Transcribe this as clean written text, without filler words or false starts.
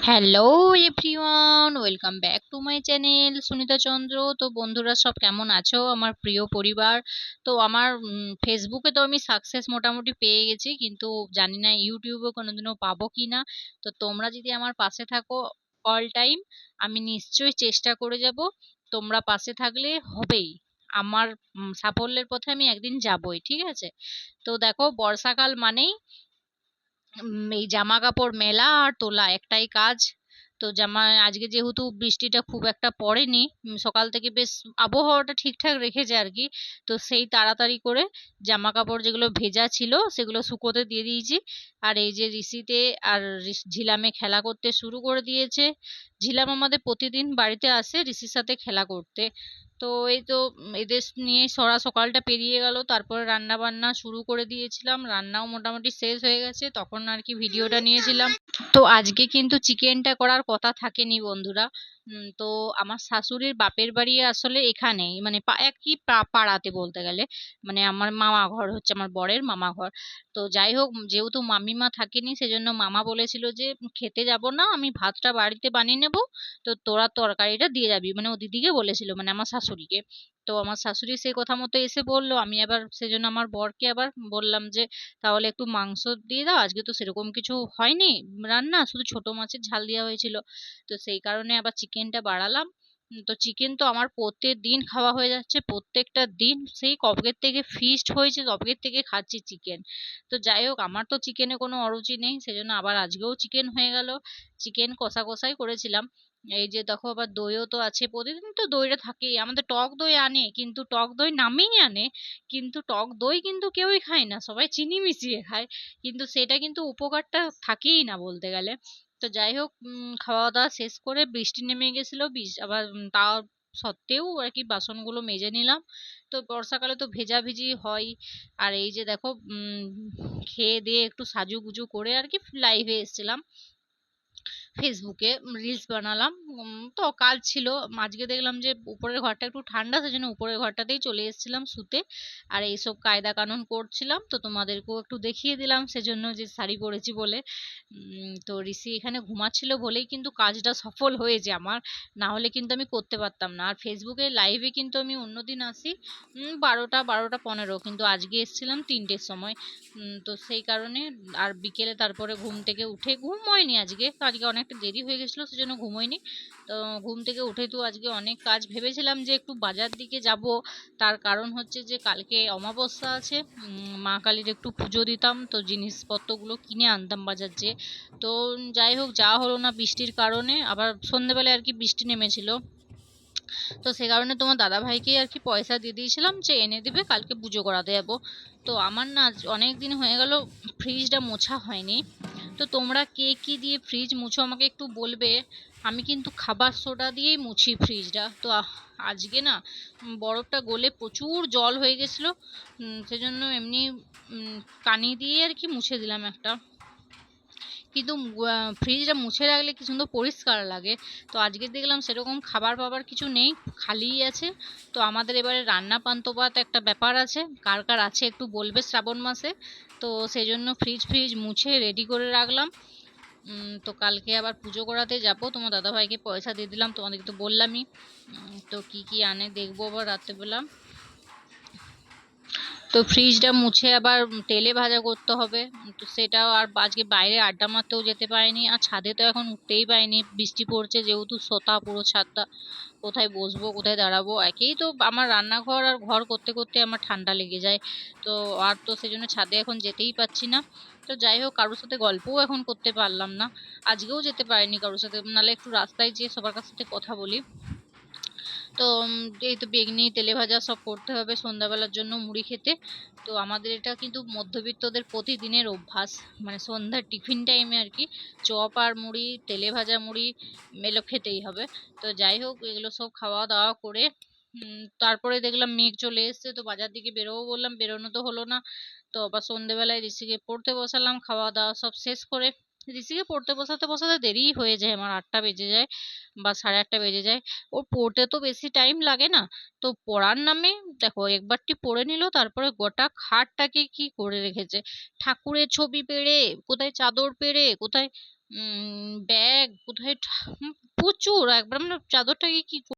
Hello everyone, welcome back to my channel Sunita Chandra. তো বন্ধুরা সব কেমন আছো, আমার প্রিয় পরিবার? তো আমার ফেসবুকে তো আমি সাকসেস মোটামুটি পেয়ে গেছি, কিন্তু জানি না ইউটিউবে কোনোদিনও পাবো কি না। তো তোমরা যদি আমার পাশে থাকো অল টাইম, আমি নিশ্চয়ই চেষ্টা করে যাব। তোমরা পাশে থাকলে হবেই, আমার সাফল্যের পথে আমি একদিন যাবই, ঠিক আছে? তো দেখো, বর্ষাকাল মানেই এই জামা কাপড় মেলা আর তোলা, একটাই কাজ। তো জামা আজকে যেহেতু বৃষ্টিটা খুব একটা পড়েনি, সকাল থেকে বেশ আবহাওয়াটা ঠিকঠাক রেখেছে আর কি। তো সেই তাড়াতাড়ি করে জামা কাপড় যেগুলো ভেজা ছিল সেগুলো শুকোতে দিয়ে দিয়েছি। আর এই যে ঋষিতে আর ঝিলামে খেলা করতে শুরু করে দিয়েছে। ঝিলাম আমাদের প্রতিদিন বাড়িতে আসে ঋষির সাথে খেলা করতে। তো এই তো এদের নিয়ে সরা সকালটা পেরিয়ে গেল, তারপরে রান্না বান্না শুরু করে দিয়েছিলাম, রান্নাও মোটামুটি শেষ হয়ে গেছে, তখন আর কি ভিডিওটা নিয়েছিলাম। তো আজকে কিন্তু চিকেনটা করার কথা থাকেনি বন্ধুরা। তো আমার শাশুড়ির বাপের বাড়ি আসলে এখানেই, মানে একই পাড়াতে বলতে গেলে। মানে আমার মামা ঘর হচ্ছে আমার বরের মামা ঘর। তো যাই হোক, যেহেতু মামিমা থাকেনি সেজন্য মামা বলেছিল যে খেতে যাব না, আমি ভাতটা বাড়িতে বানিয়ে নেব, তো তোরা তরকারিটা দিয়ে যাবি, মানে ও দিদিকে বলেছিল, মানে আমার শাশুড়িকে। তো আমার শাশুড়ি সেই কথা মতো এসে বললো, আমি আবার সেজন্য আমার বরকে আবার বললাম যে তাহলে একটু মাংস দিয়ে দাও, আজকে তো সেরকম কিছু হয়নি রান্না, শুধু ছোট মাছের ঝাল দেওয়া হয়েছিল। তো সেই কারণে আবার চিকেনটা বাড়ালাম। তো চিকেন তো আমার প্রত্যেক দিন খাওয়া হয়ে যাচ্ছে, প্রত্যেকটা দিন সেই কবের থেকে ফিস্ট হয়েছে কবের থেকে খাচ্ছি চিকেন। তো যাই হোক, আমার তো চিকেনে কোনো অরুচি নেই, সেজন্য আবার আজকেও চিকেন হয়ে গেল। চিকেন কষা কষাই করেছিলাম। এই যে দেখো, আবার দইও তো আছে, প্রতিদিন তো দইটা থাকেই আমাদের, টক দই আনে, কিন্তু টক দই নামেই আনে, কিন্তু টক দই কিন্তু কেউই খায় না, সবাই চিনি মিশিয়ে খায়। কিন্তু সেটা কিন্তু উপকারটা থাকেই না বলতে গেলে। তো যাই হোক, খাওয়া দাওয়া শেষ করে বৃষ্টি নেমে গেছিল, আবার তা সত্ত্বেও আর কি বাসনগুলো মেজে নিলাম। তো বর্ষাকালে তো ভেজাভিজি হয়। আর এই যে দেখো, খেয়ে দিয়ে একটু সাজুগুজু করে আর কি লাইভে এসেছিলাম, ফেসবুকে রিলস বানালাম। তো কাজ ছিল। আজকে দেখলাম যে উপরের ঘরটা একটু ঠান্ডা, সেজন্য উপরের ঘরটাতেই চলে এসেছিলাম শুতে। আর এইসব কায়দা কানুন করছিলাম, তো তোমাদেরকেও একটু দেখিয়ে দিলাম সেজন্য, যে শাড়ি পরেছি বলে। তো ঋষি এখানে ঘুমাচ্ছিল বলেই কিন্তু কাজটা সফল হয়েছে আমার, না হলে কিন্তু আমি করতে পারতাম না। আর ফেসবুকে লাইভে কিন্তু আমি অন্যদিন আসি 12টা 12টা 15, কিন্তু আজকে এসেছিলাম 3টের সময়। তো সেই কারণে আর বিকেলে তারপরে ঘুম থেকে উঠে, ঘুম হয়নি আজকে, তো আজকে অনেকটা দেরি হয়ে গেছিলো সেজন্য ঘুম হয়নি। তো ঘুম থেকে উঠে তো আজকে অনেক কাজ, ভেবেছিলাম যে একটু বাজার দিকে যাব। তার কারণ হচ্ছে যে কালকে অমাবস্যা আছে, মা কালীর একটু পুজো দিতাম, তো জিনিসপত্রগুলো কিনে আনতাম বাজার যেয়ে। তো যাই হোক, যাওয়া হলো না বৃষ্টির কারণে, আবার সন্ধেবেলায় আর কি বৃষ্টি নেমেছিল। তো সে কারণে তোমার দাদা ভাইকে আর কি পয়সা দিয়ে দিয়েছিলাম যে এনে দিবে, কালকে পুজো করাতে যাবো। তো আমার না অনেক দিন হয়ে গেল ফ্রিজটা মোছা হয়নি। তো তোমরা কে কি দিয়ে ফ্রিজ মুছো আমাকে একটু বলবে। আমি কিন্তু খাবার সোডা দিয়েই মুছি ফ্রিজটা। তো আজকে না বরফটা গলে প্রচুর জল হয়ে গেছিলো, সেজন্য এমনি কানি দিয়ে আর কি মুছে দিলাম একটা। কিন্তু ফ্রিজটা মুছে রাখলে কি সুন্দর পরিষ্কার লাগে। তো আজকে দেখলাম সেরকম খাবার ফাবার কিছু নেই, খালিই আছে। তো আমাদের এবারে রান্না পান্তা একটা ব্যাপার আছে, কার কার আছে একটু বলবে শ্রাবণ মাসে। তো সেই জন্য ফ্রিজ ফ্রিজ মুছে রেডি করে রাখলাম। তো কালকে আবার পুজো করাতে যাব, তোমার দাদাভাইকে পয়সা দিয়ে দিলাম, তোমাদেরকে তো বললামই। তো কি কি আনে দেখবো আবার রাত্রেবেলা। তো ফ্রিজটা মুছে আবার তেলে ভাজা করতে হবে। তো সেটাও, আর আজকে বাইরে আড্ডা মারতেও যেতে পারিনি, আর ছাদে তো এখন উঠতেই পারিনি, বৃষ্টি পড়ছে যেহেতু, সোতা পুরো ছাদটা, কোথায় বসবো কোথায় দাঁড়াবো, একেই তো আমার রান্নাঘর আর ঘর করতে করতে আমার ঠান্ডা লেগে যায়। তো আর তো সেজন্য ছাদে এখন যেতেই পারছি না। তো যাই হোক, কারোর সাথে গল্পও এখন করতে পারলাম না, আজকেও যেতে পারিনি কারোর সাথে, নাহলে একটু রাস্তায় যেয়ে সবার কাছ সাথে কথা বলি। তো এই তো বেগনি তেলে ভাজা সব করতে হবে সন্ধ্যাবেলার জন্য মুড়ি খেতে। তো আমাদের এটা কিন্তু মধ্যবিত্তদের প্রতিদিনের অভ্যাস, মানে সন্ধ্যার টিফিন টাইমে আর কি চপ আর মুড়ি, তেলে ভাজা মুড়ি এগুলো খেতেই হবে। তো যাই হোক, এগুলো সব খাওয়া দাওয়া করে তারপরে দেখলাম মেঘ চলে এসেছে, তো বাজার দিকে বেরোবো বললাম, বেরোনো তো হলো না। তো আবার সন্ধ্যেবেলায় ঋষিকে পড়তে বসালাম, খাওয়া দাওয়া সব শেষ করে। ঋষিকে পড়তে বসাতে বসাতে দেরিই হয়ে যায়, আমার 8টা বেজে যায় বা 8:30 বেজে যায়। ওর পড়তে তো বেশি টাইম লাগে না। তো পড়ার নামে দেখো, একবারটি পড়ে নিল, তারপরে গোটা খাটটাকে কি করে রেখেছে, ঠাকুরের ছবি পেড়ে, কোথায় চাদর পেড়ে, কোথায় ব্যাগ কোথায় প্রচুর একবার, মানে চাদরটাকে কি